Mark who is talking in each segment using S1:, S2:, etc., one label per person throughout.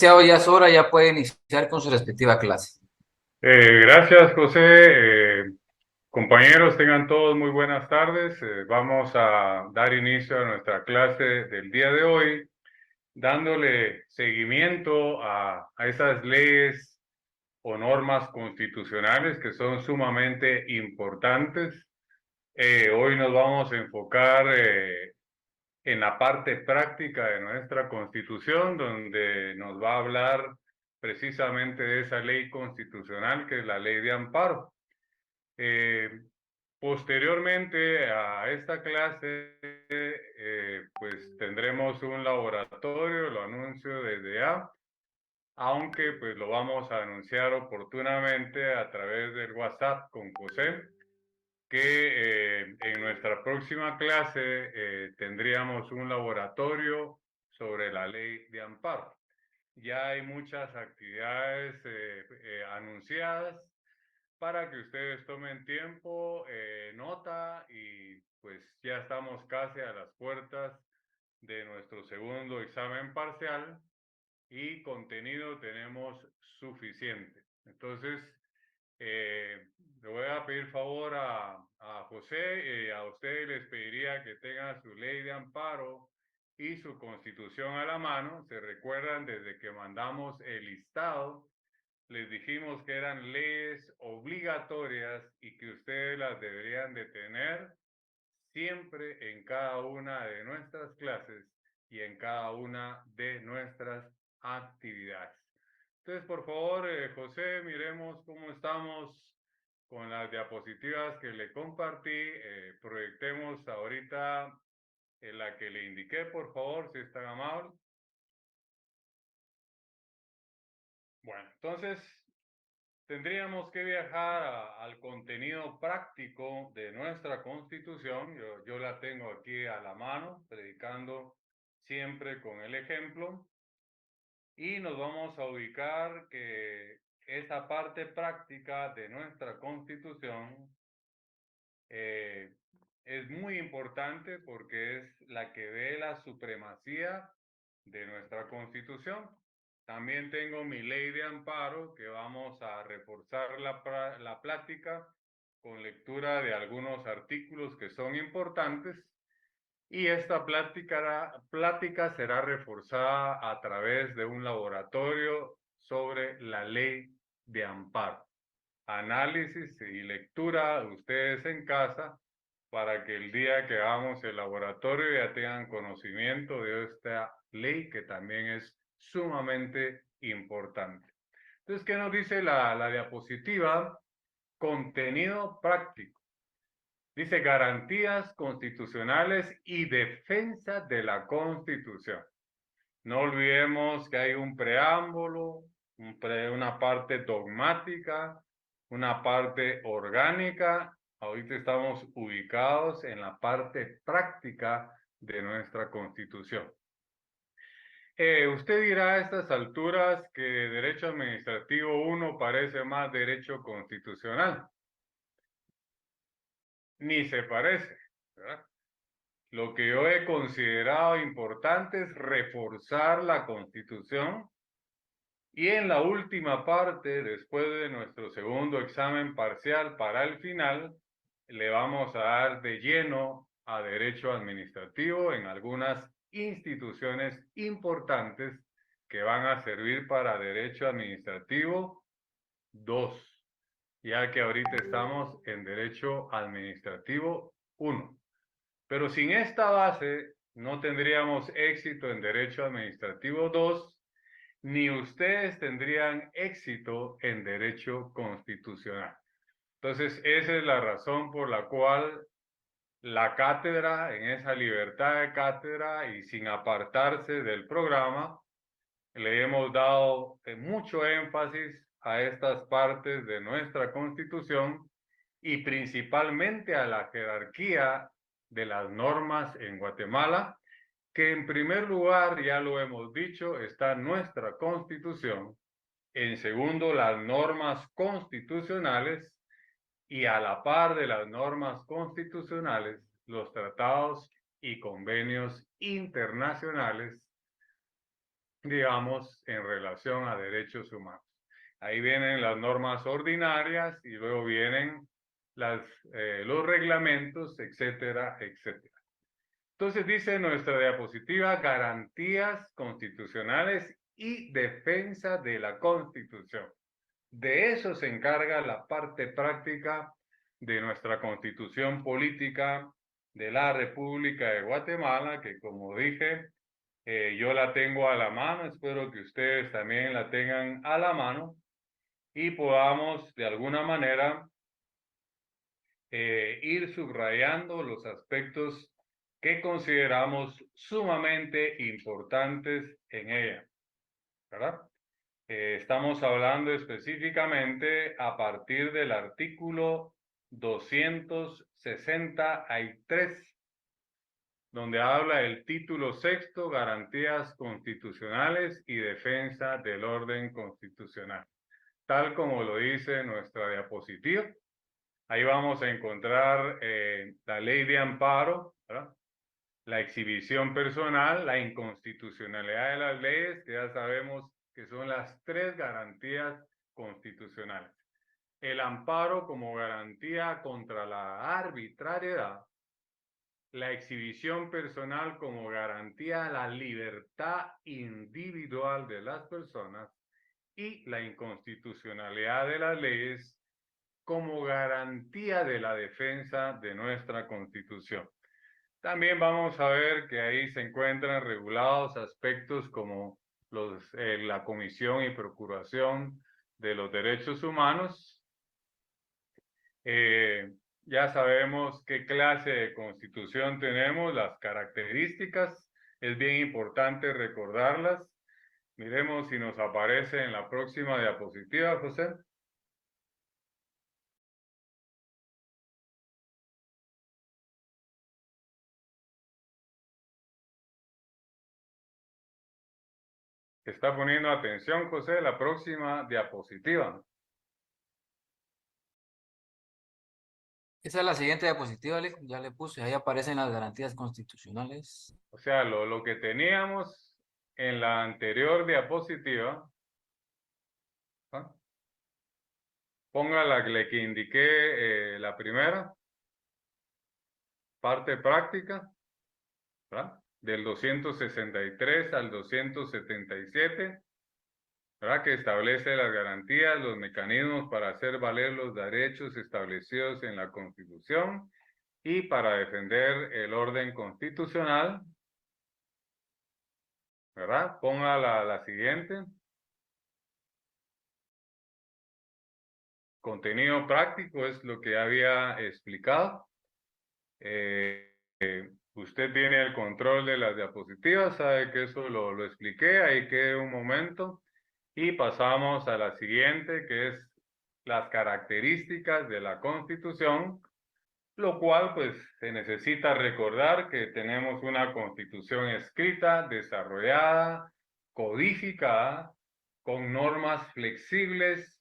S1: Ya es hora, ya puede iniciar con su respectiva clase.
S2: Gracias, José. Compañeros, tengan todos muy buenas tardes. Vamos a dar inicio a nuestra clase del día de hoy, dándole seguimiento a esas leyes o normas constitucionales que son sumamente importantes. Hoy nos vamos a enfocar en la parte práctica de nuestra Constitución, donde nos va a hablar precisamente de esa ley constitucional que es la ley de amparo. Eh, Posteriormente a esta clase, pues tendremos un laboratorio, lo anuncio desde ya, aunque pues lo vamos a anunciar oportunamente a través del WhatsApp con José, que en nuestra próxima clase tendríamos un laboratorio sobre la ley de amparo. Ya hay muchas actividades anunciadas para que ustedes tomen tiempo, nota y pues ya estamos casi a las puertas de nuestro segundo examen parcial y contenido tenemos suficiente. Entonces, le voy a pedir favor a José, a ustedes les pediría que tengan su ley de amparo y su constitución a la mano. Se recuerdan desde que mandamos el listado, les dijimos que eran leyes obligatorias y que ustedes las deberían de tener siempre en cada una de nuestras clases y en cada una de nuestras actividades. Entonces, por favor, José, miremos cómo estamos con las diapositivas que le compartí. Proyectemos ahorita la que le indiqué, por favor, si es tan amable. Bueno, entonces tendríamos que viajar al contenido práctico de nuestra Constitución. Yo la tengo aquí a la mano, predicando siempre con el ejemplo. Y nos vamos a ubicar que esa parte práctica de nuestra Constitución eh, es muy importante porque es la que ve la supremacía de nuestra Constitución. También tengo mi ley de amparo que vamos a reforzar la plática con lectura de algunos artículos que son importantes y esta plática será reforzada a través de un laboratorio sobre la ley de amparo. Análisis y lectura de ustedes en casa para que el día que hagamos el laboratorio ya tengan conocimiento de esta ley que también es sumamente importante. Entonces, ¿qué nos dice la diapositiva? Contenido práctico. Dice garantías constitucionales y defensa de la Constitución. No olvidemos que hay un preámbulo, una parte dogmática, una parte orgánica. Ahorita estamos ubicados en la parte práctica de nuestra Constitución. Usted dirá a estas alturas que derecho administrativo 1 parece más derecho constitucional. Ni se parece, ¿verdad? Lo que yo he considerado importante es reforzar la Constitución y en la última parte, después de nuestro segundo examen parcial para el final, le vamos a dar de lleno a derecho administrativo en algunas instituciones importantes que van a servir para derecho administrativo 2, ya que ahorita estamos en derecho administrativo 1. Pero sin esta base no tendríamos éxito en Derecho Administrativo 2, ni ustedes tendrían éxito en Derecho Constitucional. Entonces, esa es la razón por la cual la cátedra, en esa libertad de cátedra y sin apartarse del programa, le hemos dado mucho énfasis a estas partes de nuestra Constitución y principalmente a la jerarquía de las normas en Guatemala, que en primer lugar, ya lo hemos dicho, está nuestra Constitución, en segundo, las normas constitucionales y a la par de las normas constitucionales, los tratados y convenios internacionales digamos, en relación a derechos humanos. Ahí vienen las normas ordinarias y luego vienen los reglamentos, etcétera, etcétera. Entonces dice nuestra diapositiva, garantías constitucionales y defensa de la Constitución. De eso se encarga la parte práctica de nuestra Constitución política de la República de Guatemala, que como dije, yo la tengo a la mano, espero que ustedes también la tengan a la mano y podamos de alguna manera ir subrayando los aspectos que consideramos sumamente importantes en ella, ¿verdad? Estamos hablando específicamente a partir del artículo 263, donde habla el título sexto, garantías constitucionales y defensa del orden constitucional. Tal como lo dice nuestra diapositiva, ahí vamos a encontrar la ley de amparo, ¿verdad? La exhibición personal, la inconstitucionalidad de las leyes, que ya sabemos que son las tres garantías constitucionales. El amparo como garantía contra la arbitrariedad, la exhibición personal como garantía a la libertad individual de las personas y la inconstitucionalidad de las leyes como garantía de la defensa de nuestra Constitución. También vamos a ver que ahí se encuentran regulados aspectos como la Comisión y Procuración de los Derechos Humanos. Ya sabemos qué clase de constitución tenemos, las características, es bien importante recordarlas. Miremos si nos aparece en la próxima diapositiva, José. ¿Está poniendo atención, José? La próxima diapositiva.
S1: Esa es la siguiente diapositiva, Alex, ya le puse, ahí aparecen las garantías constitucionales.
S2: O sea, lo que teníamos en la anterior diapositiva, ¿ah? Ponga la que indiqué, la primera, parte práctica, ¿verdad? Del 263 al 277, ¿verdad? Que establece las garantías, los mecanismos para hacer valer los derechos establecidos en la Constitución y para defender el orden constitucional, ¿verdad? Ponga la siguiente. Contenido práctico es lo que había explicado. Usted tiene el control de las diapositivas, sabe que eso lo expliqué, ahí quede un momento. Y pasamos a la siguiente, que es las características de la Constitución, lo cual pues se necesita recordar que tenemos una Constitución escrita, desarrollada, codificada, con normas flexibles,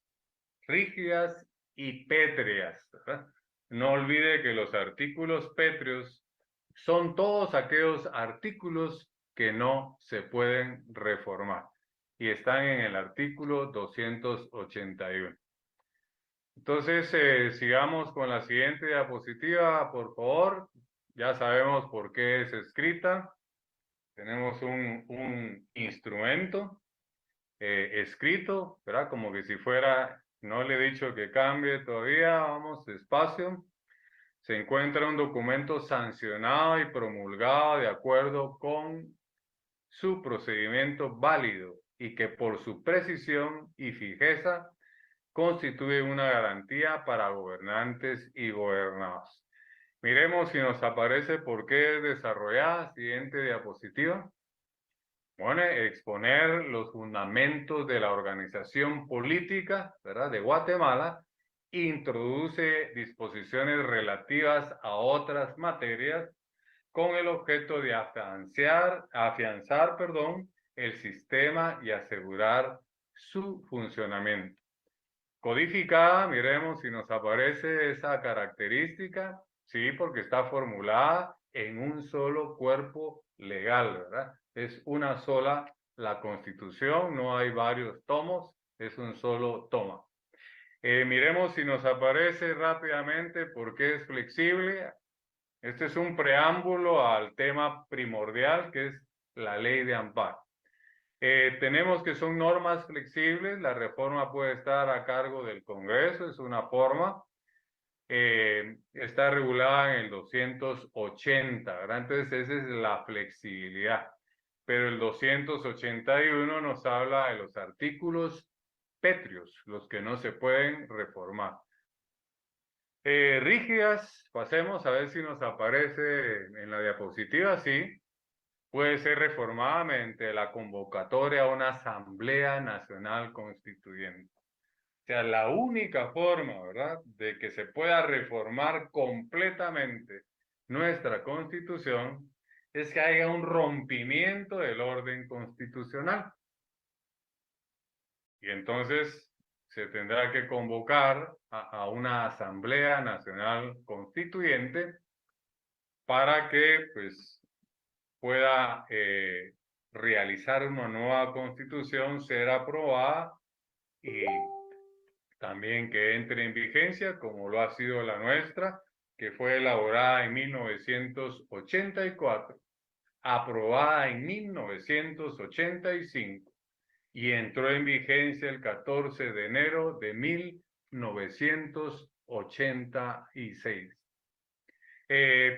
S2: rígidas y pétreas, ¿verdad? No olvide que los artículos pétreos son todos aquellos artículos que no se pueden reformar y están en el artículo 281. Entonces, sigamos con la siguiente diapositiva, por favor. Ya sabemos por qué es escrita. Tenemos un instrumento escrito, ¿verdad? Como que si fuera, no le he dicho que cambie todavía, vamos despacio. Se encuentra un documento sancionado y promulgado de acuerdo con su procedimiento válido y que por su precisión y fijeza constituye una garantía para gobernantes y gobernados. Miremos si nos aparece por qué es desarrollada. Siguiente diapositiva. Bueno, exponer los fundamentos de la organización política, ¿verdad?, de Guatemala, introduce disposiciones relativas a otras materias con el objeto de afianzar, el sistema y asegurar su funcionamiento. Codificada, miremos si nos aparece esa característica, sí, porque está formulada en un solo cuerpo legal, ¿verdad? Es una sola la Constitución, no hay varios tomos, es un solo toma. Miremos si nos aparece rápidamente por qué es flexible. Este es un preámbulo al tema primordial que es la ley de amparo. Tenemos que son normas flexibles, la reforma puede estar a cargo del Congreso, es una forma. Está regulada en el 280, ¿verdad? Entonces esa es la flexibilidad. Pero el 281 nos habla de los artículos pétreos, los que no se pueden reformar. Rígidas, pasemos a ver si nos aparece en la diapositiva, sí. Puede ser reformada mediante la convocatoria a una Asamblea Nacional Constituyente. O sea, la única forma, ¿verdad?, de que se pueda reformar completamente nuestra Constitución es que haya un rompimiento del orden constitucional. Y entonces se tendrá que convocar a una Asamblea Nacional Constituyente para que, pues, pueda realizar una nueva Constitución, ser aprobada y también que entre en vigencia, como lo ha sido la nuestra, que fue elaborada en 1984, aprobada en 1985 y entró en vigencia el 14 de enero de 1986.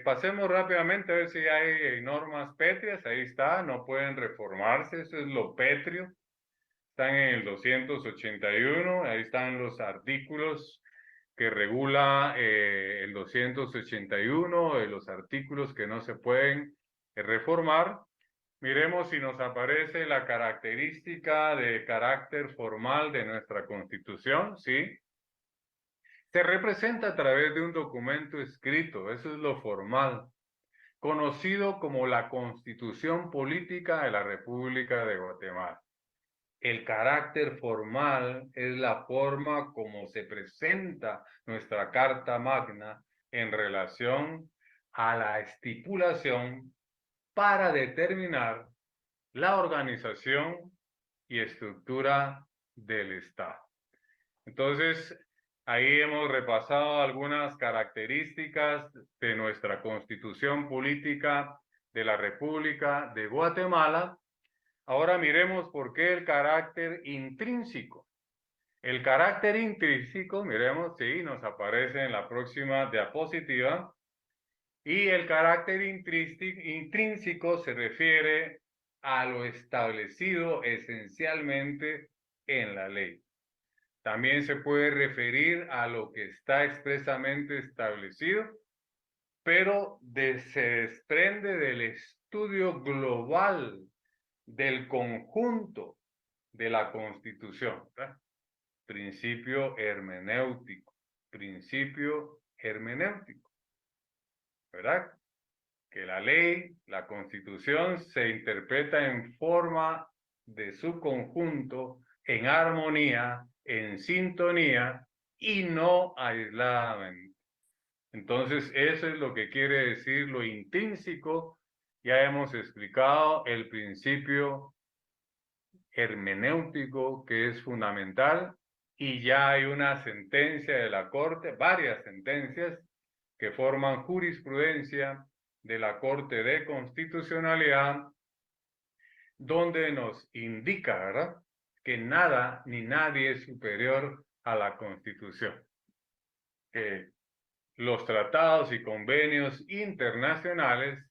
S2: Pasemos rápidamente a ver si hay normas pétreas. Ahí está, no pueden reformarse, eso es lo pétreo. Están en el 281, ahí están los artículos que regula el 281, los artículos que no se pueden reformar. Miremos si nos aparece la característica de carácter formal de nuestra Constitución, ¿sí? Se representa a través de un documento escrito, eso es lo formal, conocido como la Constitución Política de la República de Guatemala. El carácter formal es la forma como se presenta nuestra Carta Magna en relación a la estipulación para determinar la organización y estructura del Estado. Entonces, ahí hemos repasado algunas características de nuestra Constitución Política de la República de Guatemala. Ahora miremos por qué el carácter intrínseco. El carácter intrínseco, miremos, sí, nos aparece en la próxima diapositiva. Y el carácter intrínseco se refiere a lo establecido esencialmente en la ley. También se puede referir a lo que está expresamente establecido, pero se desprende del estudio global del conjunto de la Constitución, ¿verdad? Principio hermenéutico, ¿verdad? Que la ley, la Constitución, se interpreta en forma de su conjunto, en armonía, en sintonía y no aisladamente. Entonces, eso es lo que quiere decir lo intrínseco. Ya hemos explicado el principio hermenéutico que es fundamental y ya hay una sentencia de la Corte, varias sentencias que forman jurisprudencia de la Corte de Constitucionalidad, donde nos indica, ¿verdad?, que nada ni nadie es superior a la Constitución. Que los tratados y convenios internacionales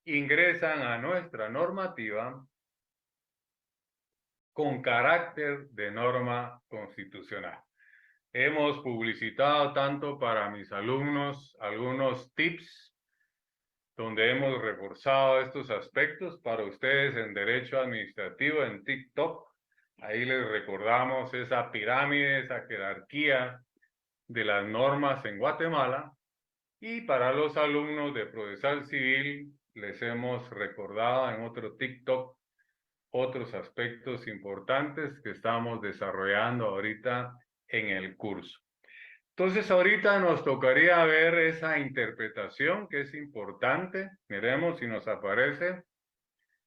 S2: ingresan a nuestra normativa con carácter de norma constitucional. Hemos publicitado tanto para mis alumnos algunos tips donde hemos reforzado estos aspectos para ustedes en Derecho Administrativo en TikTok. Ahí les recordamos esa pirámide, esa jerarquía de las normas en Guatemala. Y para los alumnos de Procesal Civil les hemos recordado en otro TikTok otros aspectos importantes que estamos desarrollando ahorita en el curso. Entonces ahorita nos tocaría ver esa interpretación que es importante. Miremos si nos aparece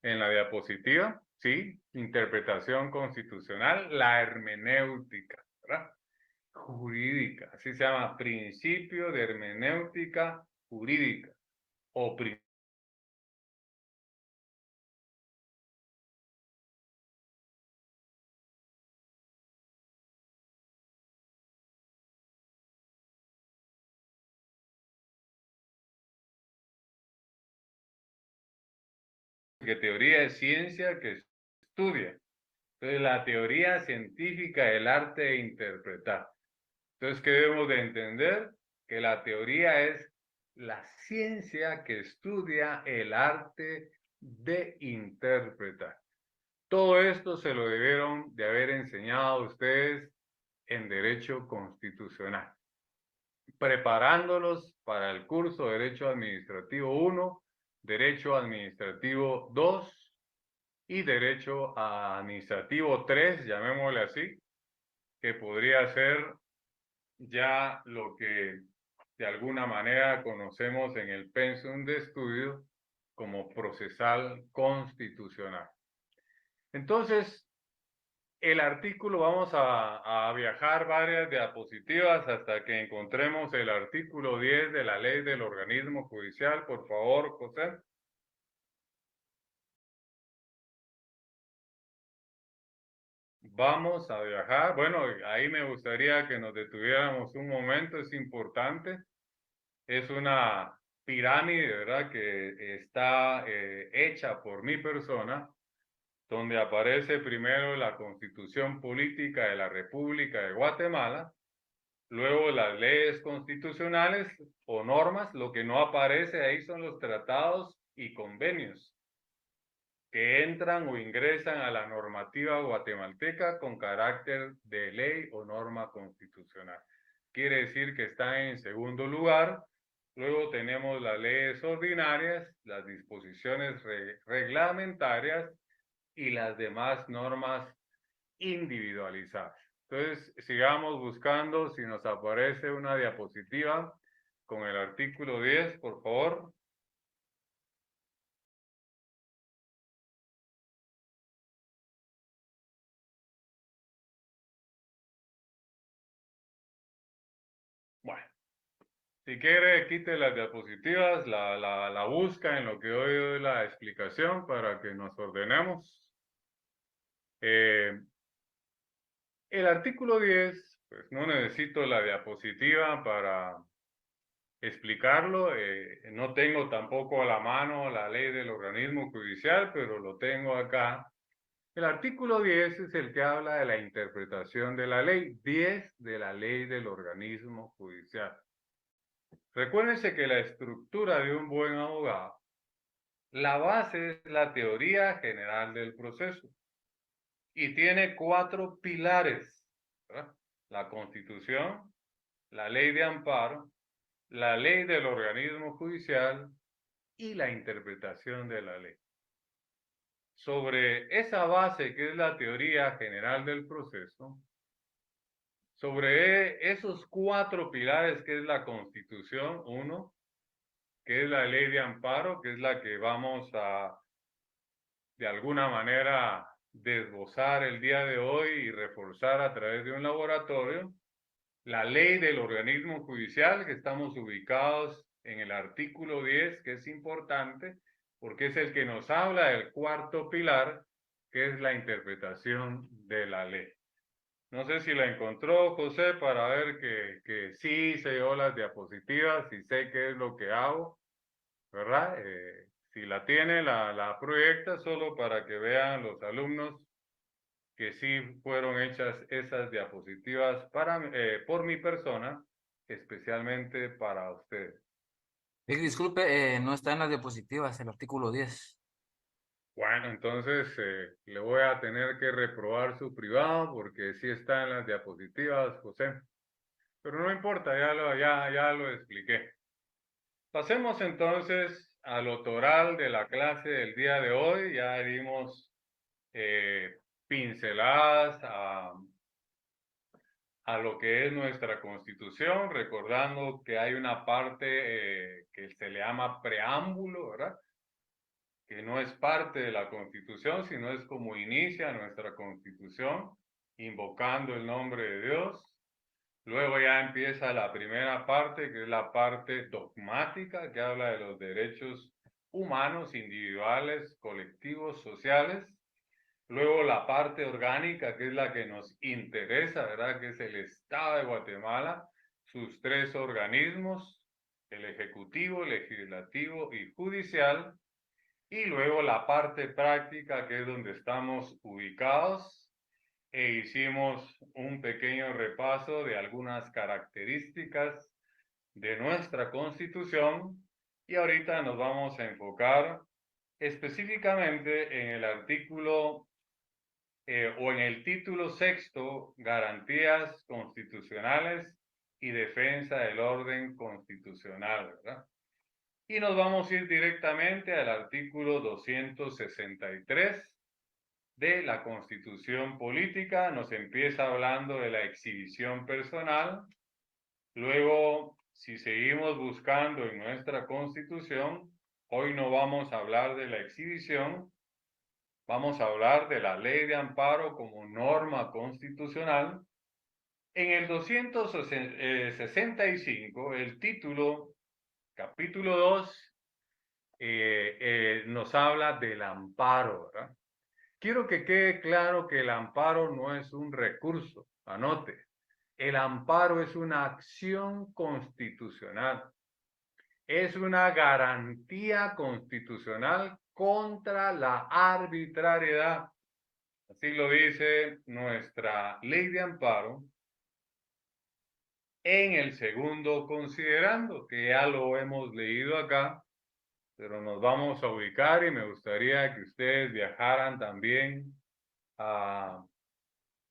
S2: en la diapositiva. ¿sí? Interpretación constitucional, la hermenéutica, ¿verdad? Jurídica, así se llama, principio de hermenéutica jurídica o que teoría es ciencia que estudia. Entonces, la teoría científica del arte de interpretar. Entonces, ¿qué debemos de entender? Que la teoría es la ciencia que estudia el arte de interpretar. Todo esto se lo debieron de haber enseñado a ustedes en Derecho Constitucional, preparándolos para el curso de Derecho Administrativo 1, Derecho Administrativo 2 y Derecho Administrativo 3, llamémosle así, que podría ser ya lo que de alguna manera conocemos en el pensum de estudio como procesal constitucional. Entonces, el artículo, vamos a viajar varias diapositivas hasta que encontremos el artículo 10 de la ley del organismo judicial. Por favor, José. Vamos a viajar. Bueno, ahí me gustaría que nos detuviéramos un momento, es importante. Es una pirámide, ¿verdad? Que está hecha por mi persona, donde aparece primero la Constitución Política de la República de Guatemala, luego las leyes constitucionales o normas. Lo que no aparece ahí son los tratados y convenios que entran o ingresan a la normativa guatemalteca con carácter de ley o norma constitucional. Quiere decir que están en segundo lugar. Luego tenemos las leyes ordinarias, las disposiciones reglamentarias y las demás normas individualizadas. Entonces, sigamos buscando si nos aparece una diapositiva con el artículo 10, por favor. Bueno, si quiere, quite las diapositivas, la busca en lo que hoy doy la explicación para que nos ordenemos. El artículo 10, pues no necesito la diapositiva para explicarlo. No tengo tampoco a la mano la ley del organismo judicial, pero lo tengo acá. El artículo 10 es el que habla de la interpretación de la ley 10 de la ley del organismo judicial. Recuérdense que la estructura de un buen abogado, la base es la teoría general del proceso y tiene 4 pilares, ¿verdad? La Constitución, la ley de amparo, la ley del organismo judicial y la interpretación de la ley. Sobre esa base que es la teoría general del proceso, sobre esos 4 pilares que es la Constitución, 1, que es la ley de amparo, que es la que vamos a, de alguna manera, desglosar el día de hoy y reforzar a través de un laboratorio. La ley del organismo judicial, que estamos ubicados en el artículo 10, que es importante, porque es el que nos habla del 4.º pilar, que es la interpretación de la ley. No sé si la encontró, José, para ver que sí se dio las diapositivas y sé qué es lo que hago, ¿verdad? Si la tiene, la proyecta solo para que vean los alumnos que sí fueron hechas esas diapositivas por mi persona, especialmente para ustedes.
S1: Disculpe, no está en las diapositivas el artículo 10.
S2: Bueno, entonces le voy a tener que reprobar su privado porque sí está en las diapositivas, José. Pero no importa, ya lo expliqué. Pasemos entonces al oral de la clase del día de hoy. Ya dimos pinceladas a lo que es nuestra Constitución, recordando que hay una parte que se le llama preámbulo, ¿verdad? que no es parte de la Constitución, sino es como inicia nuestra Constitución, invocando el nombre de Dios. Luego ya empieza la primera parte, que es la parte dogmática, que habla de los derechos humanos, individuales, colectivos, sociales. Luego la parte orgánica, que es la que nos interesa, ¿verdad? Que es el Estado de Guatemala, sus tres organismos, el Ejecutivo, Legislativo y Judicial. Y luego la parte práctica, que es donde estamos ubicados, e hicimos un pequeño repaso de algunas características de nuestra Constitución y ahorita nos vamos a enfocar específicamente en el artículo o en el título sexto, Garantías Constitucionales y Defensa del Orden Constitucional, ¿verdad? Y nos vamos a ir directamente al artículo 263 de la Constitución Política. Nos empieza hablando de la exhibición personal. Luego, si seguimos buscando en nuestra Constitución, hoy no vamos a hablar de la exhibición, vamos a hablar de la Ley de Amparo como norma constitucional. En el 265, el título, capítulo 2, nos habla del amparo, ¿verdad? Quiero que quede claro que el amparo no es un recurso, anote. El amparo es una acción constitucional, es una garantía constitucional contra la arbitrariedad. Así lo dice nuestra ley de amparo en el segundo considerando, que ya lo hemos leído acá, pero nos vamos a ubicar y me gustaría que ustedes viajaran también a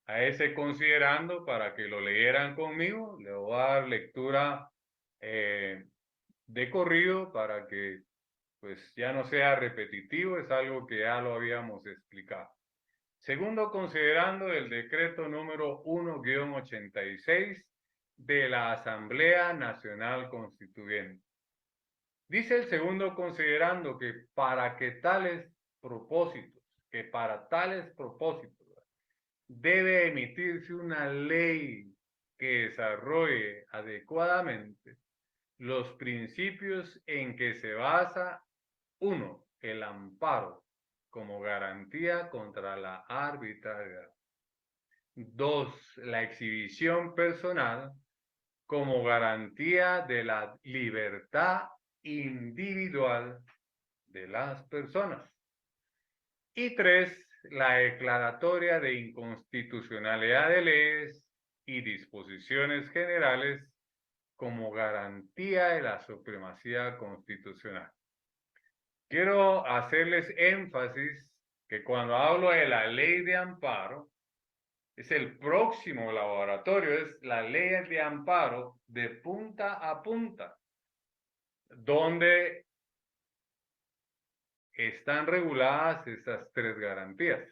S2: ese considerando para que lo leyeran conmigo. Le voy a dar lectura de corrido para que pues ya no sea repetitivo, es algo que ya lo habíamos explicado. Segundo, considerando el decreto número 1-86 de la Asamblea Nacional Constituyente. Dice el segundo considerando que para tales propósitos debe emitirse una ley que desarrolle adecuadamente los principios en que se basa, uno, el amparo como garantía contra la arbitrariedad. Dos, la exhibición personal como garantía de la libertad individual de las personas. Y tres, la declaratoria de inconstitucionalidad de leyes y disposiciones generales como garantía de la supremacía constitucional. Quiero hacerles énfasis que cuando hablo de la ley de amparo, es el próximo laboratorio, es la ley de amparo de punta a punta, donde están reguladas esas tres garantías.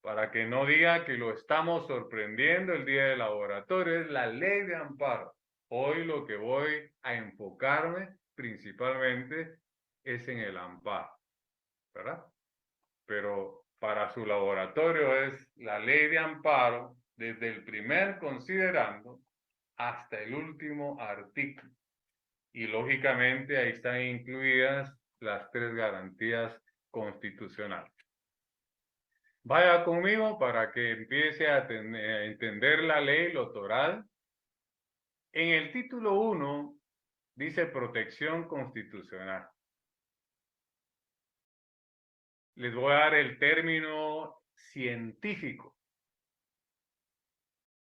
S2: Para que no diga que lo estamos sorprendiendo el día del laboratorio, es la ley de amparo. Hoy lo que voy a enfocarme principalmente es en el amparo, ¿verdad? Pero para su laboratorio es la ley de amparo desde el primer considerando hasta el último artículo. Y lógicamente ahí están incluidas las tres garantías constitucionales. Vaya conmigo para que empiece a entender la ley electoral. En el título 1 dice protección constitucional. Les voy a dar el término científico.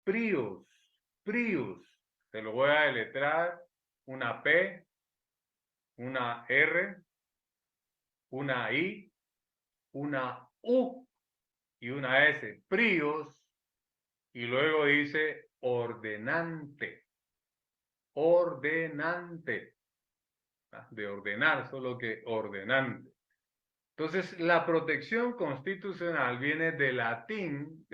S2: Prius. Se lo voy a deletrar, una P, una R, una I, una U y una S. Prius. Y luego dice ordenante. Ordenante. De ordenar, solo que ordenante. Entonces, la protección constitucional viene de latín,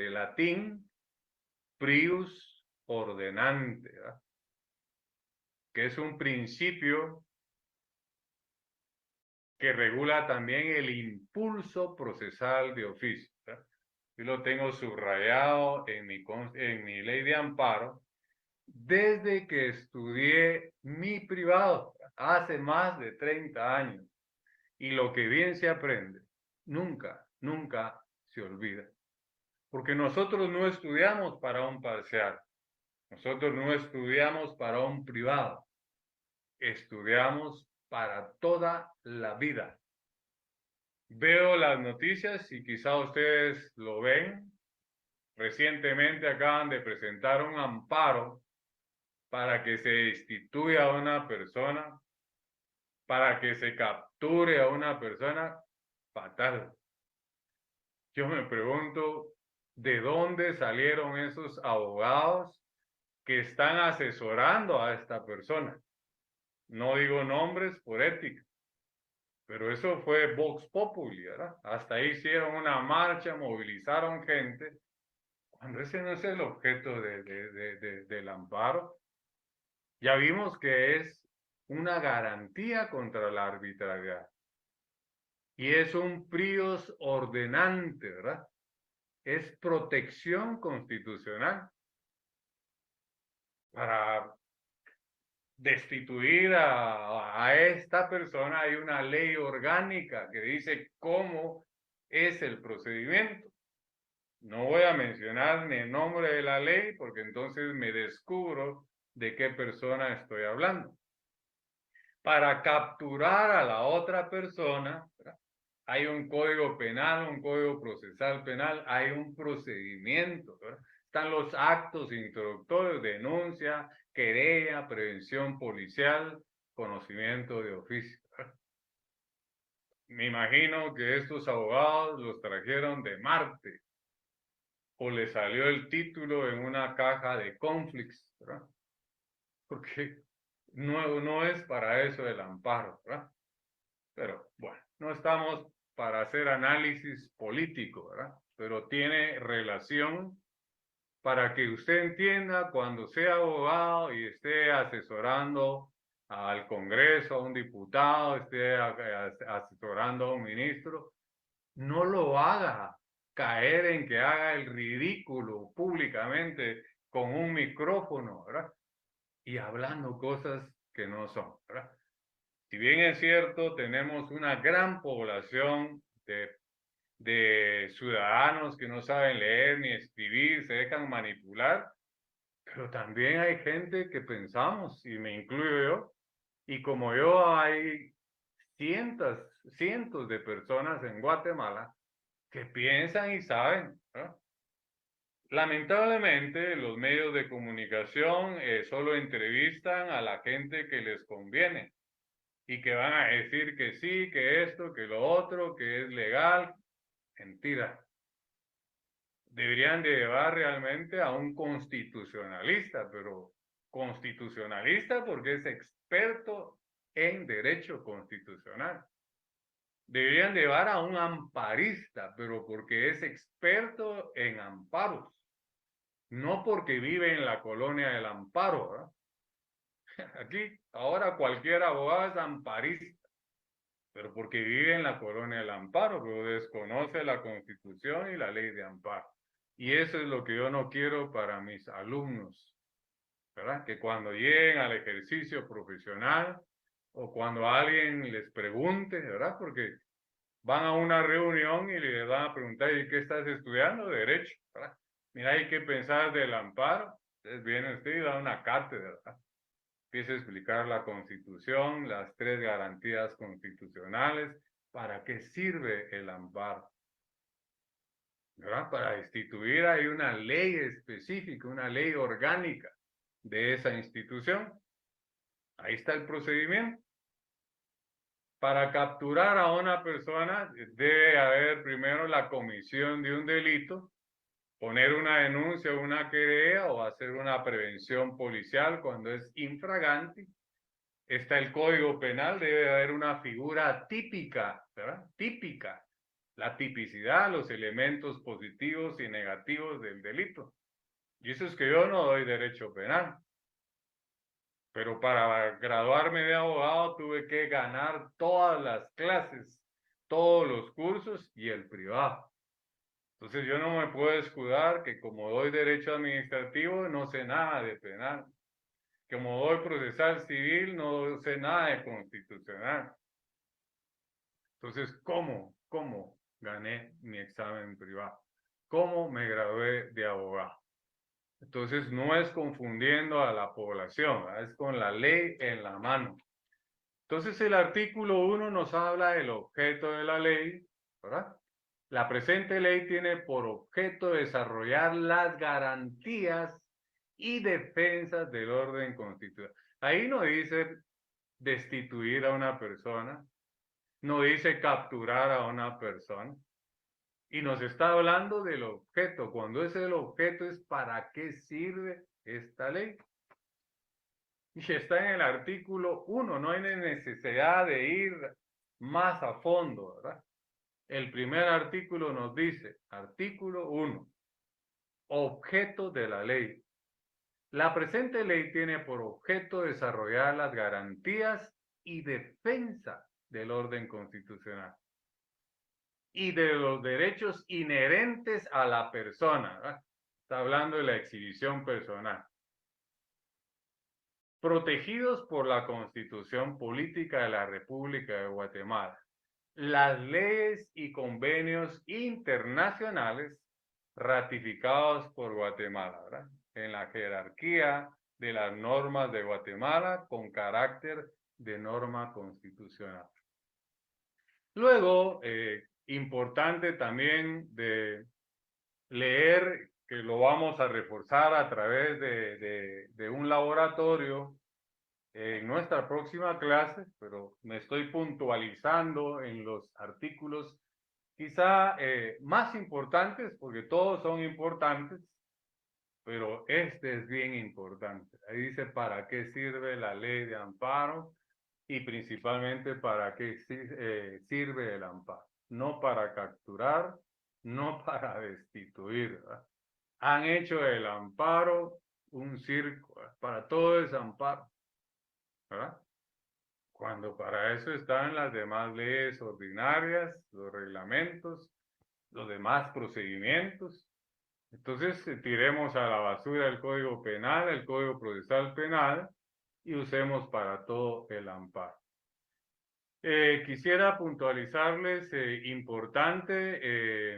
S2: prius ordenante, ¿verdad? Que es un principio que regula también el impulso procesal de oficio. ¿Verdad? Yo lo tengo subrayado en mi ley de amparo desde que estudié mi privado hace más de 30 años. Y lo que bien se aprende, nunca, nunca se olvida. Porque nosotros no estudiamos para un parcial, nosotros no estudiamos para un privado, estudiamos para toda la vida. Veo las noticias y quizá ustedes lo ven. Recientemente acaban de presentar un amparo para que se destituya a una persona, para que se capture a una persona. Fatal. Yo me pregunto, ¿de dónde salieron esos abogados que están asesorando a esta persona? No digo nombres por ética, pero eso fue Vox Populi, ¿verdad? Hasta ahí hicieron una marcha, movilizaron gente, cuando ese no es el objeto del amparo. Ya vimos que es una garantía contra la arbitrariedad y es un prius ordenante, ¿verdad? Es protección constitucional para destituir a esta persona. Hay una ley orgánica que dice cómo es el procedimiento. No voy a mencionar ni el nombre de la ley porque entonces me descubro de qué persona estoy hablando. Para capturar a la otra persona, ¿verdad? Hay un código penal, un código procesal penal, hay un procedimiento, ¿verdad? Están los actos introductorios, denuncia, querella, prevención policial, conocimiento de oficio, ¿verdad? Me imagino que estos abogados los trajeron de Marte o les salió el título en una caja de conflicts, ¿verdad? Porque no es para eso el amparo, ¿verdad? Pero bueno, no estamos para hacer análisis político, ¿verdad? Pero tiene relación para que usted entienda cuando sea abogado y esté asesorando al Congreso, a un diputado, esté asesorando a un ministro, no lo haga caer en que haga el ridículo públicamente con un micrófono, ¿verdad? Y hablando cosas que no son, ¿verdad? Si bien es cierto, tenemos una gran población de ciudadanos que no saben leer ni escribir, se dejan manipular, pero también hay gente que pensamos, y me incluyo yo, y como yo hay cientos de personas en Guatemala que piensan y saben, ¿no? Lamentablemente, los medios de comunicación solo entrevistan a la gente que les conviene y que van a decir que sí, que esto, que lo otro, que es legal. Mentira. Deberían de llevar realmente a un constitucionalista, pero constitucionalista porque es experto en derecho constitucional. Deberían llevar a un amparista, pero porque es experto en amparos, no porque vive en la colonia del Amparo, ¿verdad? Aquí, ahora cualquier abogado es amparista, pero porque vive en la colonia del Amparo, pero desconoce la Constitución y la ley de amparo. Y eso es lo que yo no quiero para mis alumnos, ¿verdad? Que cuando lleguen al ejercicio profesional o cuando alguien les pregunte, ¿verdad? Porque van a una reunión y les van a preguntar, ¿y qué estás estudiando? Derecho, ¿verdad? Mira, hay que pensar del amparo. Entonces viene usted y da una cátedra, ¿verdad? Empieza a explicar la Constitución, las 3 garantías constitucionales, para qué sirve el amparo, ¿verdad? Para instituir hay una ley específica, una ley orgánica de esa institución. Ahí está el procedimiento. Para capturar a una persona debe haber primero la comisión de un delito, poner una denuncia, una querella o hacer una prevención policial cuando es infragante. Está el Código Penal, debe haber una figura típica, ¿verdad? Típica. La tipicidad, los elementos positivos y negativos del delito. Y eso es que yo no doy derecho penal. Pero para graduarme de abogado tuve que ganar todas las clases, todos los cursos y el privado. Entonces yo no me puedo escudar que como doy derecho administrativo no sé nada de penal. Como doy procesal civil no sé nada de constitucional. Entonces, ¿cómo gané mi examen privado? ¿Cómo me gradué de abogado? Entonces, no es confundiendo a la población, ¿verdad? Es con la ley en la mano. Entonces, el artículo 1 nos habla del objeto de la ley, ¿verdad? La presente ley tiene por objeto desarrollar las garantías y defensas del orden constitucional. Ahí no dice destituir a una persona, no dice capturar a una persona, y nos está hablando del objeto. Cuando es el objeto es para qué sirve esta ley. Y está en el artículo 1, no hay necesidad de ir más a fondo, ¿verdad? El primer artículo nos dice, artículo 1, objeto de la ley. La presente ley tiene por objeto desarrollar las garantías y defensa del orden constitucional y de los derechos inherentes a la persona, ¿verdad? Está hablando de la exhibición personal. Protegidos por la Constitución Política de la República de Guatemala, las leyes y convenios internacionales ratificados por Guatemala, ¿verdad? En la jerarquía de las normas de Guatemala con carácter de norma constitucional. Luego, importante también de leer, que lo vamos a reforzar a través de un laboratorio en nuestra próxima clase, pero me estoy puntualizando en los artículos quizá más importantes, porque todos son importantes, pero este es bien importante. Ahí dice para qué sirve la ley de amparo y principalmente para qué sirve el amparo. No para capturar, no para destituir, ¿verdad? Han hecho el amparo un circo, ¿verdad? Para todo es amparo, ¿verdad? Cuando para eso están las demás leyes ordinarias, los reglamentos, los demás procedimientos. Entonces, tiremos a la basura el Código Penal, el Código Procesal Penal, y usemos para todo el amparo. Quisiera puntualizarles, importante,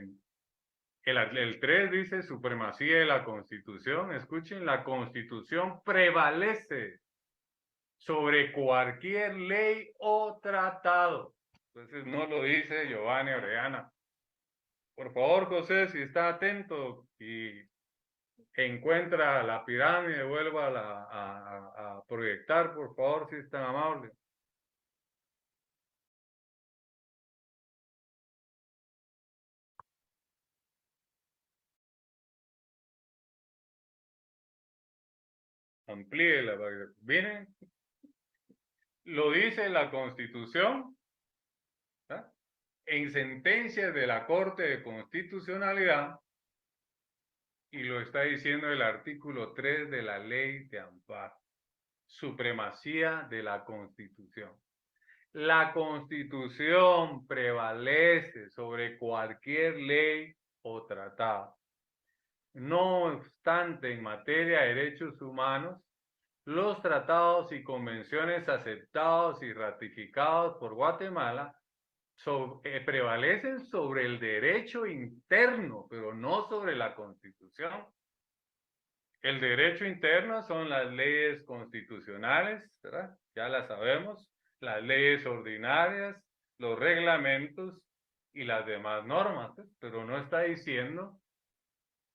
S2: el 3 dice supremacía de la Constitución. Escuchen, la Constitución prevalece sobre cualquier ley o tratado. Entonces no lo dice Giovanni Orellana. Por favor, José, si está atento y encuentra la pirámide, vuelva a proyectar, por favor, si es tan amable. Amplíela. Miren, lo dice la Constitución, ¿verdad? En sentencias de la Corte de Constitucionalidad, y lo está diciendo el artículo 3 de la Ley de Amparo. Supremacía de la Constitución. La Constitución prevalece sobre cualquier ley o tratado. No obstante, en materia de derechos humanos, los tratados y convenciones aceptados y ratificados por Guatemala prevalecen sobre el derecho interno, pero no sobre la Constitución. El derecho interno son las leyes constitucionales, ¿verdad? Ya las sabemos, las leyes ordinarias, los reglamentos y las demás normas, ¿eh? Pero no está diciendo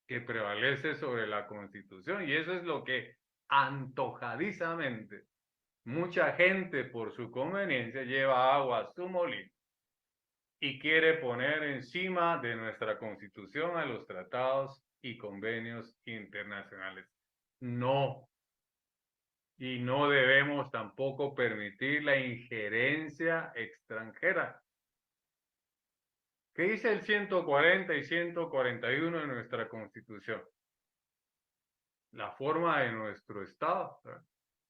S2: que prevalece sobre la Constitución, y eso es lo que antojadizamente mucha gente por su conveniencia lleva agua a su molino y quiere poner encima de nuestra Constitución a los tratados y convenios internacionales. No. Y no debemos tampoco permitir la injerencia extranjera. ¿Qué dice el 140 y 141 de nuestra Constitución? La forma de nuestro Estado, ¿verdad?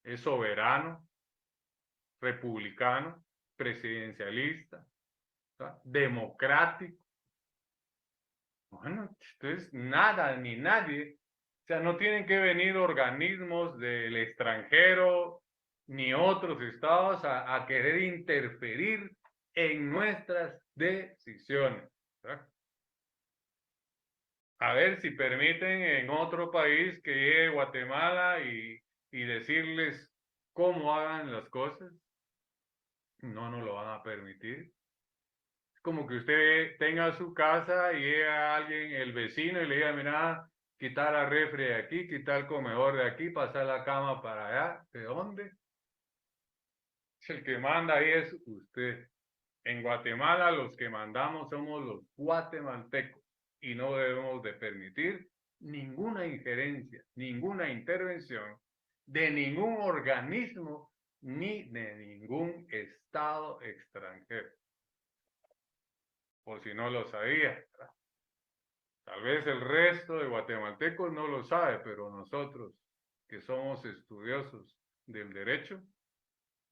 S2: es soberano, republicano, presidencialista, ¿verdad? Democrático. Bueno, entonces nada ni nadie, o sea, no tienen que venir organismos del extranjero ni otros estados a querer interferir en nuestras decisiones, ¿verdad? A ver si permiten en otro país que llegue Guatemala y decirles cómo hagan las cosas. No nos lo van a permitir. Es como que usted tenga su casa y llega alguien, el vecino, y le diga, mira, quitar la refri de aquí, quitar el comedor de aquí, pasar la cama para allá. ¿De dónde? El que manda ahí es usted. En Guatemala los que mandamos somos los guatemaltecos y no debemos de permitir ninguna injerencia, ninguna intervención de ningún organismo ni de ningún estado extranjero. Por si no lo sabía. Tal vez el resto de guatemaltecos no lo sabe, pero nosotros que somos estudiosos del derecho,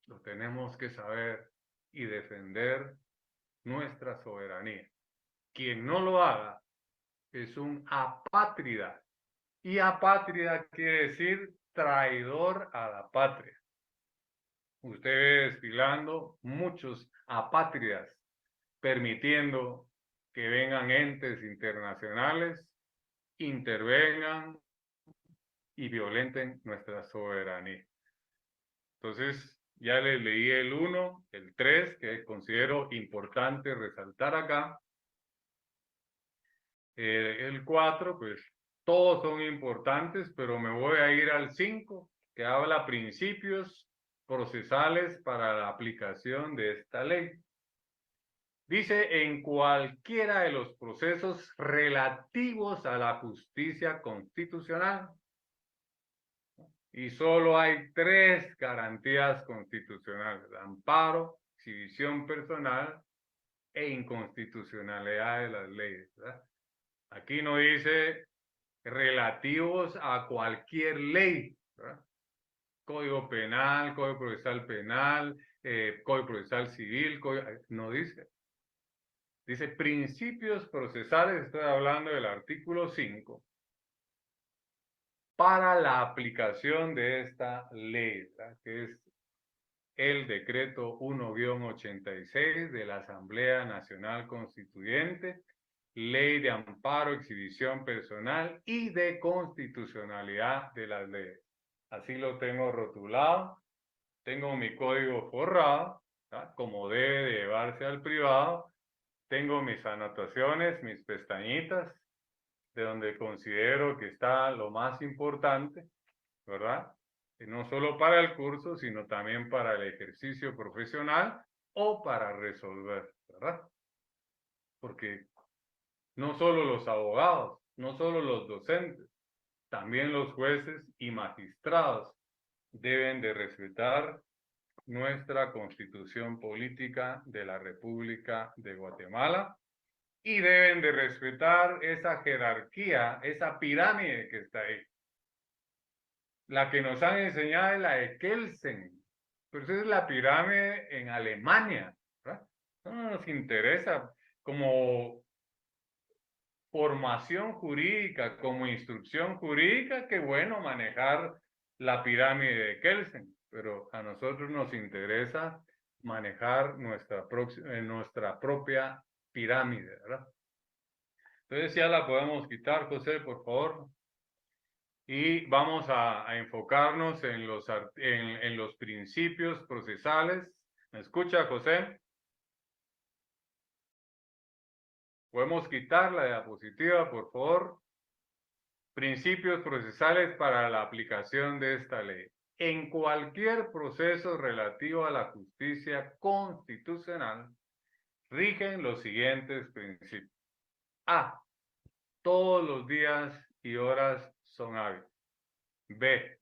S2: lo tenemos que saber y defender nuestra soberanía. Quien no lo haga es un apátrida. Y apátrida quiere decir traidor a la patria. Usted ve desfilando muchos apátridas, permitiendo que vengan entes internacionales, intervengan y violenten nuestra soberanía. Entonces, ya les leí el 1, el 3, que considero importante resaltar acá. El 4, pues todos son importantes, pero me voy a ir al 5, que habla principios procesales para la aplicación de esta ley. Dice, en cualquiera de los procesos relativos a la justicia constitucional. Y solo hay 3 garantías constitucionales: amparo, exhibición personal e inconstitucionalidad de las leyes, ¿verdad? Aquí no dice relativos a cualquier ley, ¿verdad? Código penal, código procesal penal, código procesal civil, no dice. Dice principios procesales, estoy hablando del artículo 5, para la aplicación de esta ley, ¿verdad? Que es el decreto 1-86 de la Asamblea Nacional Constituyente, ley de amparo, exhibición personal y de constitucionalidad de las leyes. Así lo tengo rotulado, tengo mi código forrado, ¿verdad? Como debe de llevarse al privado, tengo mis anotaciones, mis pestañitas, de donde considero que está lo más importante, ¿verdad? No solo para el curso, sino también para el ejercicio profesional o para resolver, ¿verdad? Porque no solo los abogados, no solo los docentes, también los jueces y magistrados deben de respetar nuestra Constitución Política de la República de Guatemala y deben de respetar esa jerarquía, esa pirámide que está ahí. La que nos han enseñado es la de Kelsen, pero esa es la pirámide en Alemania, ¿verdad? No nos interesa como formación jurídica, como instrucción jurídica, qué bueno manejar la pirámide de Kelsen, pero a nosotros nos interesa manejar nuestra propia pirámide, ¿verdad? Entonces ya la podemos quitar, José, por favor. Y vamos a enfocarnos en los principios procesales. ¿Me escucha, José? Podemos quitar la diapositiva, por favor. Principios procesales para la aplicación de esta ley. En cualquier proceso relativo a la justicia constitucional, rigen los siguientes principios. A. Todos los días y horas son hábiles. B.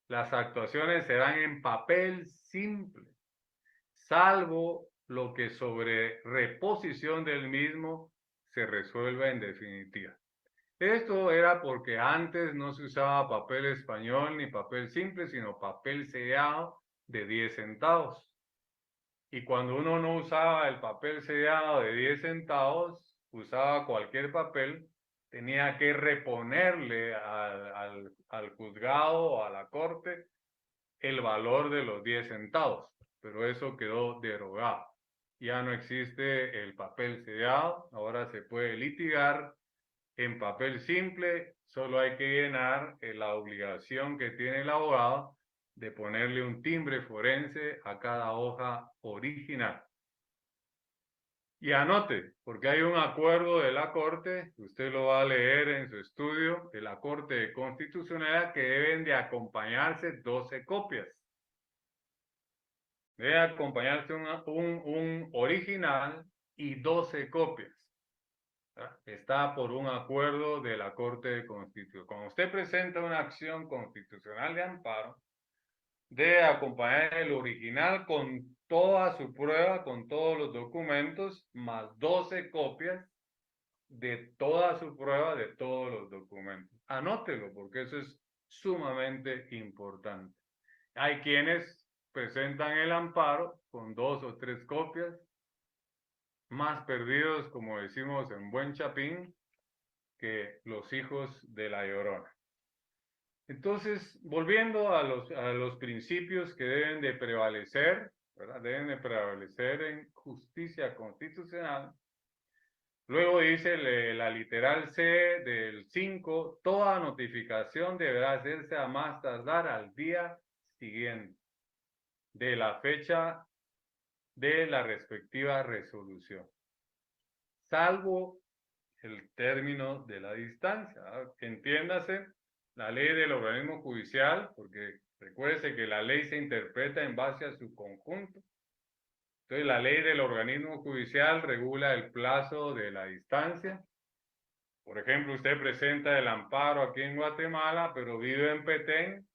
S2: Las actuaciones serán en papel simple, salvo lo que sobre reposición del mismo se resuelva en definitiva. Esto era porque antes no se usaba papel español ni papel simple, sino papel sellado de 10 centavos. Y cuando uno no usaba el papel sellado de 10 centavos, usaba cualquier papel, tenía que reponerle al juzgado o a la corte el valor de los 10 centavos. Pero eso quedó derogado. Ya no existe el papel sellado, ahora se puede litigar en papel simple, solo hay que llenar la obligación que tiene el abogado de ponerle un timbre forense a cada hoja original. Y anote, porque hay un acuerdo de la Corte, usted lo va a leer en su estudio, de la Corte de Constitucionalidad, que deben de acompañarse 12 copias. Debe acompañarse un original y 12 copias. Está por un acuerdo de la Corte de Constitución. Cuando usted presenta una acción constitucional de amparo, debe acompañar el original con toda su prueba, con todos los documentos, más 12 copias de toda su prueba, de todos los documentos. Anótelo, porque eso es sumamente importante. Hay quienes presentan el amparo con 2 o 3 copias, más perdidos, como decimos en buen chapín, que los hijos de la Llorona. Entonces, volviendo a los principios que deben de prevalecer, ¿verdad? Deben de prevalecer en justicia constitucional. Luego dice la literal C del 5, toda notificación deberá hacerse a más tardar al día siguiente de la fecha de la respectiva resolución, salvo el término de la distancia. Entiéndase, la ley del organismo judicial, porque recuérdese que la ley se interpreta en base a su conjunto. Entonces, la ley del organismo judicial regula el plazo de la distancia. Por ejemplo, usted presenta el amparo aquí en Guatemala, pero vive en Petén.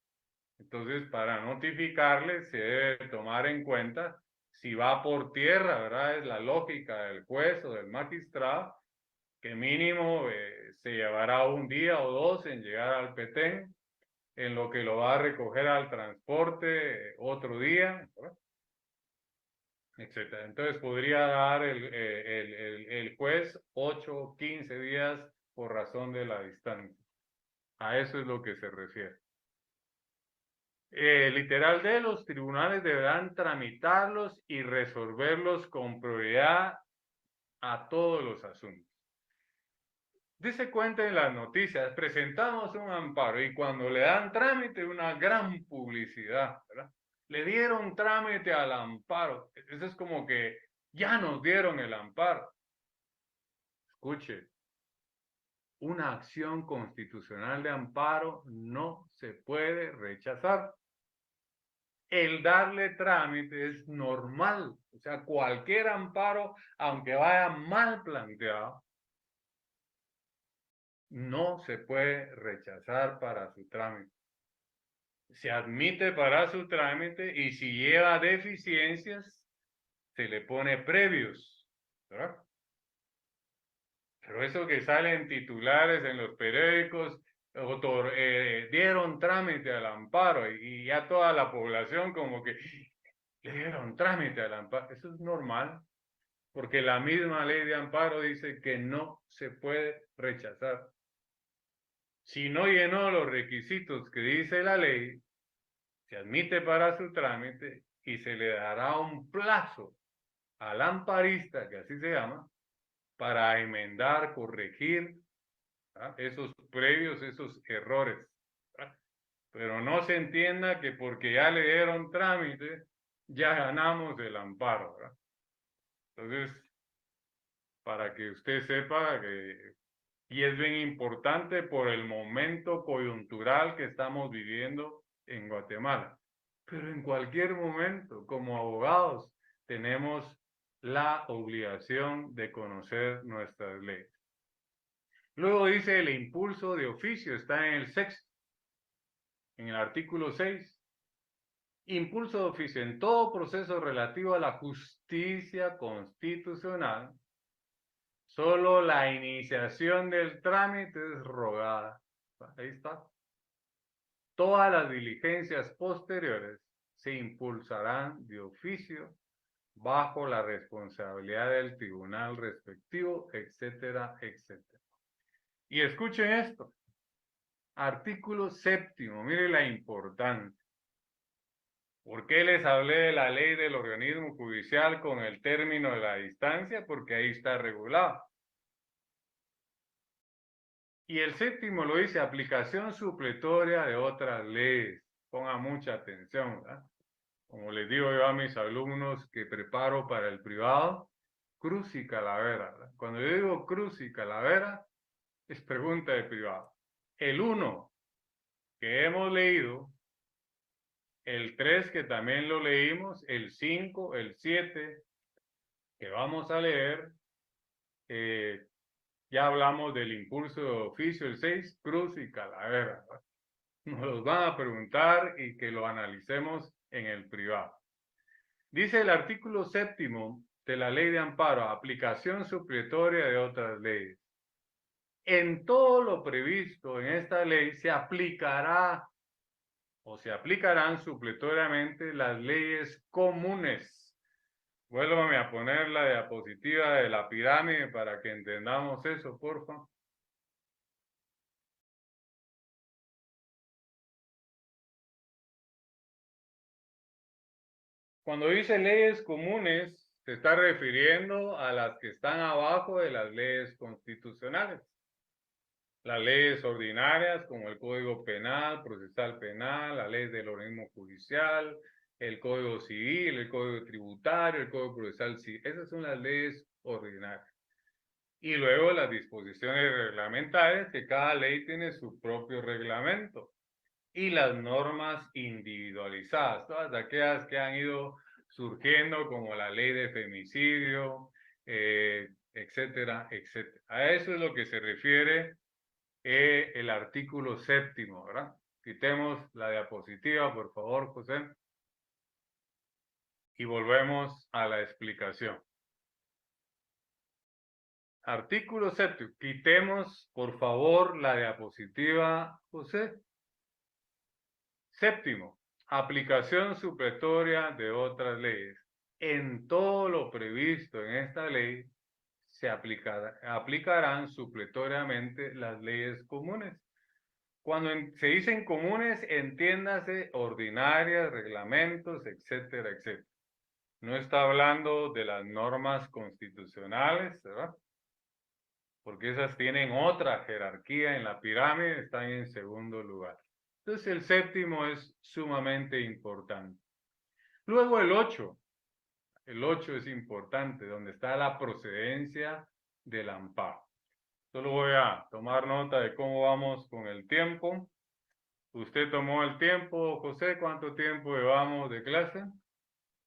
S2: Entonces, para notificarle, se debe tomar en cuenta si va por tierra, ¿verdad? Es la lógica del juez o del magistrado, que mínimo se llevará un día o dos en llegar al Petén, en lo que lo va a recoger al transporte otro día, ¿verdad? Etcétera. Entonces podría dar el juez 8 o 15 días por razón de la distancia. A eso es lo que se refiere. Literal de los tribunales deberán tramitarlos y resolverlos con prioridad a todos los asuntos. Dice cuenta en las noticias, presentamos un amparo y cuando le dan trámite, una gran publicidad, ¿verdad? Le dieron trámite al amparo. Eso es como que ya nos dieron el amparo. Escuche, una acción constitucional de amparo no se puede rechazar. El darle trámite es normal. O sea, cualquier amparo, aunque vaya mal planteado, no se puede rechazar para su trámite. Se admite para su trámite y si lleva deficiencias, se le pone previos, ¿verdad? Pero eso que sale en titulares en los periódicos, dieron trámite al amparo y ya toda la población como que le dieron trámite al amparo. Eso es normal, porque la misma ley de amparo dice que no se puede rechazar. Si no llenó los requisitos que dice la ley, se admite para su trámite y se le dará un plazo al amparista, que así se llama, para enmendar, corregir esos previos, esos errores. Pero no se entienda que porque ya le dieron trámite, ya ganamos el amparo. ¿Verdad? Entonces, para que usted sepa que, y es bien importante por el momento coyuntural que estamos viviendo en Guatemala, pero en cualquier momento, como abogados, tenemos la obligación de conocer nuestras leyes. Luego dice el impulso de oficio, está en el sexto, en el artículo 6. Impulso de oficio en todo proceso relativo a la justicia constitucional Solo la iniciación del trámite es rogada. Ahí está. Todas las diligencias posteriores se impulsarán de oficio bajo la responsabilidad del tribunal respectivo, etcétera, etcétera. Y escuchen esto. Artículo 7º. Mire la importancia. ¿Por qué les hablé de la ley del organismo judicial con el término de la distancia? Porque ahí está regulado. Y el 7º lo dice, aplicación supletoria de otras leyes. Ponga mucha atención, ¿verdad? Como les digo yo a mis alumnos que preparo para el privado, cruz y calavera, ¿verdad? Cuando yo digo cruz y calavera, es pregunta de privado. El 1 que hemos leído, el 3 que también lo leímos, el 5, el 7 que vamos a leer, ya hablamos del impulso de oficio, el 6, cruz y calavera, ¿verdad? Nos los van a preguntar y que lo analicemos en el privado. Dice el artículo 7º de la ley de amparo, aplicación supletoria de otras leyes. En todo lo previsto en esta ley se aplicará o se aplicarán supletoriamente las leyes comunes. Vuélvame a poner la diapositiva de la pirámide para que entendamos eso, por favor. Cuando dice leyes comunes, se está refiriendo a las que están abajo de las leyes constitucionales. Las leyes ordinarias como el Código Penal, Procesal Penal, la ley del organismo judicial, el Código Civil, el Código Tributario, el Código Procesal Civil. Esas son las leyes ordinarias. Y luego las disposiciones reglamentarias, que cada ley tiene su propio reglamento. Y las normas individualizadas, todas aquellas que han ido surgiendo como la ley de femicidio, etcétera, etcétera. A eso es lo que se refiere el artículo 7º, ¿verdad? Quitemos la diapositiva, por favor, José. Y volvemos a la explicación. Artículo 7º. Quitemos, por favor, la diapositiva, José. 7º. Aplicación supletoria de otras leyes. En todo lo previsto en esta ley se aplicarán supletoriamente las leyes comunes. Cuando se dicen comunes, entiéndase ordinarias, reglamentos, etcétera, etcétera. No está hablando de las normas constitucionales, ¿verdad? Porque esas tienen otra jerarquía en la pirámide, están en segundo lugar. Entonces el 7º es sumamente importante. Luego el 8. El 8 es importante, donde está la procedencia del amparo. Solo voy a tomar nota de cómo vamos con el tiempo. ¿Usted tomó el tiempo, José? ¿Cuánto tiempo llevamos de clase?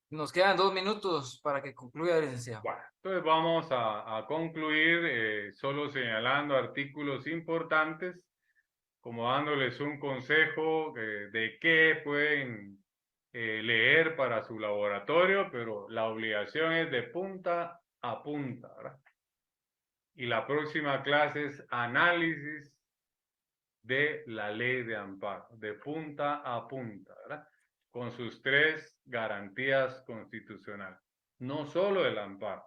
S1: Nos quedan 2 minutos para que concluya, licenciado.
S2: Bueno, entonces vamos a concluir solo señalando artículos importantes, como dándoles un consejo de qué pueden leer para su laboratorio, pero la obligación es de punta a punta, ¿verdad? Y la próxima clase es análisis de la ley de amparo, de punta a punta, ¿verdad? Con sus 3 garantías constitucionales, no solo el amparo.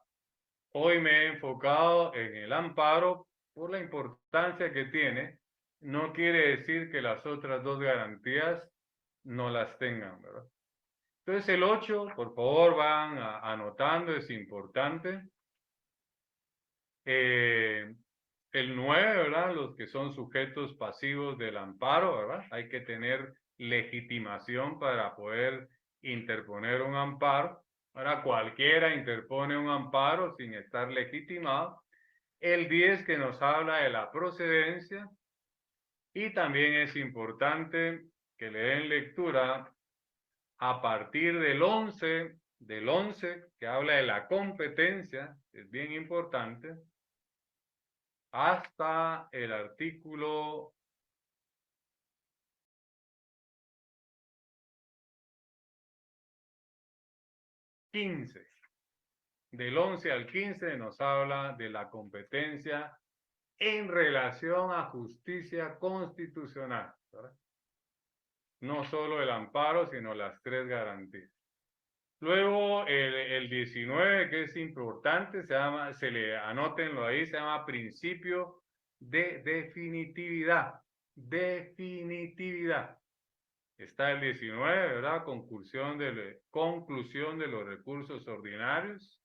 S2: Hoy me he enfocado en el amparo por la importancia que tiene. No quiere decir que las otras 2 garantías no las tengan, ¿verdad? Entonces el 8, por favor, van anotando, es importante. El 9, ¿verdad? Los que son sujetos pasivos del amparo, ¿verdad? Hay que tener legitimación para poder interponer un amparo. Ahora cualquiera interpone un amparo sin estar legitimado. El 10 que nos habla de la procedencia. Y también es importante que le den lectura a partir del 11 que habla de la competencia, es bien importante, hasta el artículo 15. Del 11 al 15 nos habla de la competencia en relación a justicia constitucional, ¿verdad? No solo el amparo, sino las tres garantías. Luego el 19, que es importante, se le anótenlo ahí, se llama principio de definitividad. Definitividad. Está el 19, ¿verdad? Conclusión de los recursos ordinarios.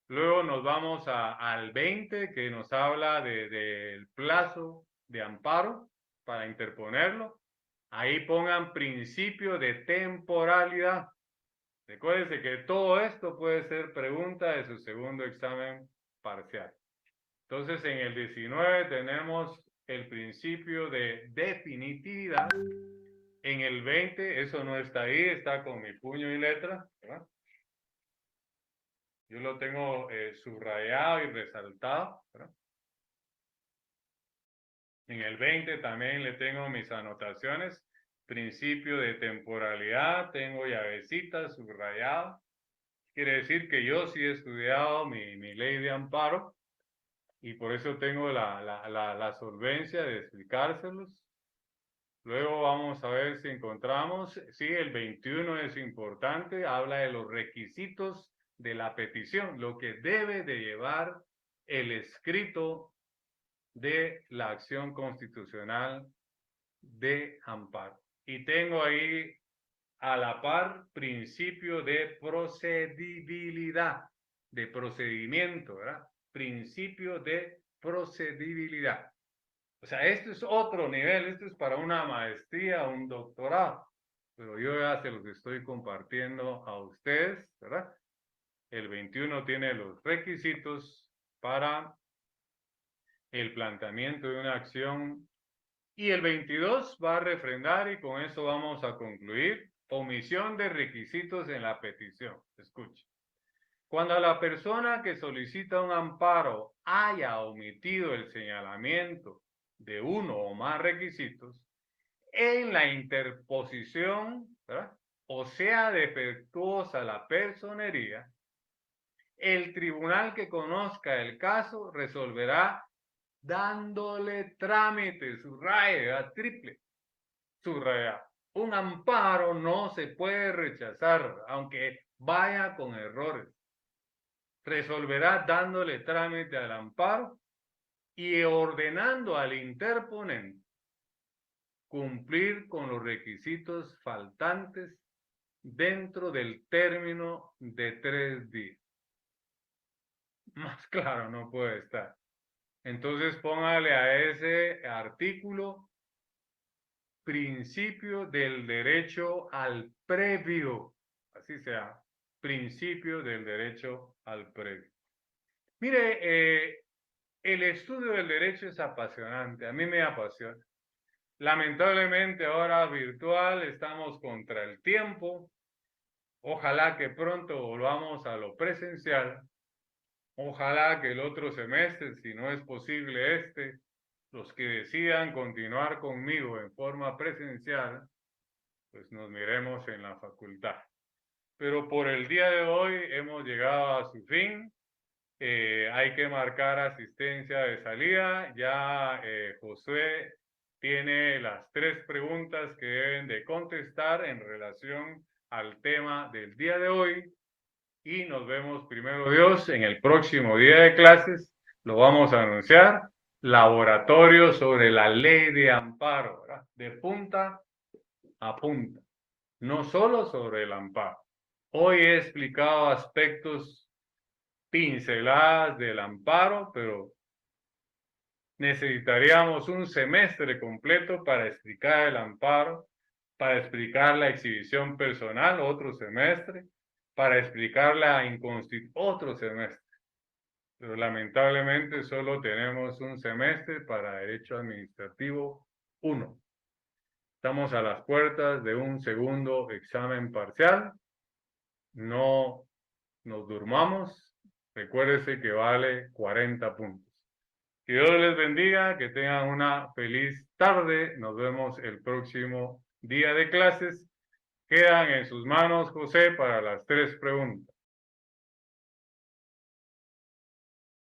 S2: Luego nos vamos al 20, que nos habla del plazo de amparo para interponerlo. Ahí pongan principio de temporalidad. Recuérdense que todo esto puede ser pregunta de su segundo examen parcial. Entonces, en el 19 tenemos el principio de definitividad. En el 20, eso no está ahí, está con mi puño y letra, ¿verdad? Yo lo tengo subrayado y resaltado, ¿verdad? En el 20 también le tengo mis anotaciones. Principio de temporalidad, tengo llavecitas subrayadas. Quiere decir que yo sí he estudiado mi ley de amparo y por eso tengo la solvencia de explicárselos. Luego vamos a ver si encontramos, sí, el 21 es importante, habla de los requisitos de la petición, lo que debe de llevar el escrito de la acción constitucional de amparo. Y tengo ahí a la par principio de procedibilidad, de procedimiento, ¿verdad? Principio de procedibilidad. O sea, esto es otro nivel, esto es para una maestría, un doctorado, pero yo ya se los estoy compartiendo a ustedes, ¿verdad? El 21 tiene los requisitos para el planteamiento de una acción y el 22 va a refrendar y con eso vamos a concluir. Omisión de requisitos en la petición. Escuche. Cuando la persona que solicita un amparo haya omitido el señalamiento de uno o más requisitos en la interposición, ¿verdad? O sea defectuosa la personería, el tribunal que conozca el caso resolverá dándole trámite, subraya, triple, subraya. Un amparo no se puede rechazar, aunque vaya con errores. Resolverá dándole trámite al amparo y ordenando al interponente cumplir con los requisitos faltantes dentro del término de 3 días. Más claro no puede estar. Entonces póngale a ese artículo principio del derecho al previo. Así sea, principio del derecho al previo. Mire, el estudio del derecho es apasionante, a mí me apasiona. Lamentablemente ahora virtual, estamos contra el tiempo. Ojalá que pronto volvamos a lo presencial. Ojalá que el otro semestre, si no es posible los que decidan continuar conmigo en forma presencial, pues nos miremos en la facultad. Pero por el día de hoy hemos llegado a su fin. Hay que marcar asistencia de salida. Ya Josué tiene las 3 preguntas que deben de contestar en relación al tema del día de hoy. Y nos vemos, primero Dios, en el próximo día de clases. Lo vamos a anunciar. Laboratorio sobre la ley de amparo, ¿verdad? De punta a punta. No solo sobre el amparo. Hoy he explicado aspectos, pinceladas del amparo, pero necesitaríamos un semestre completo para explicar el amparo, para explicar la exhibición personal, otro semestre, para explicar la inconstitución, otro semestre. Pero lamentablemente solo tenemos un semestre para Derecho Administrativo 1. Estamos a las puertas de un segundo examen parcial. No nos durmamos. Recuérdese que vale 40 puntos. Que Dios les bendiga, que tengan una feliz tarde. Nos vemos el próximo día de clases. Quedan en sus manos, José, para las 3 preguntas.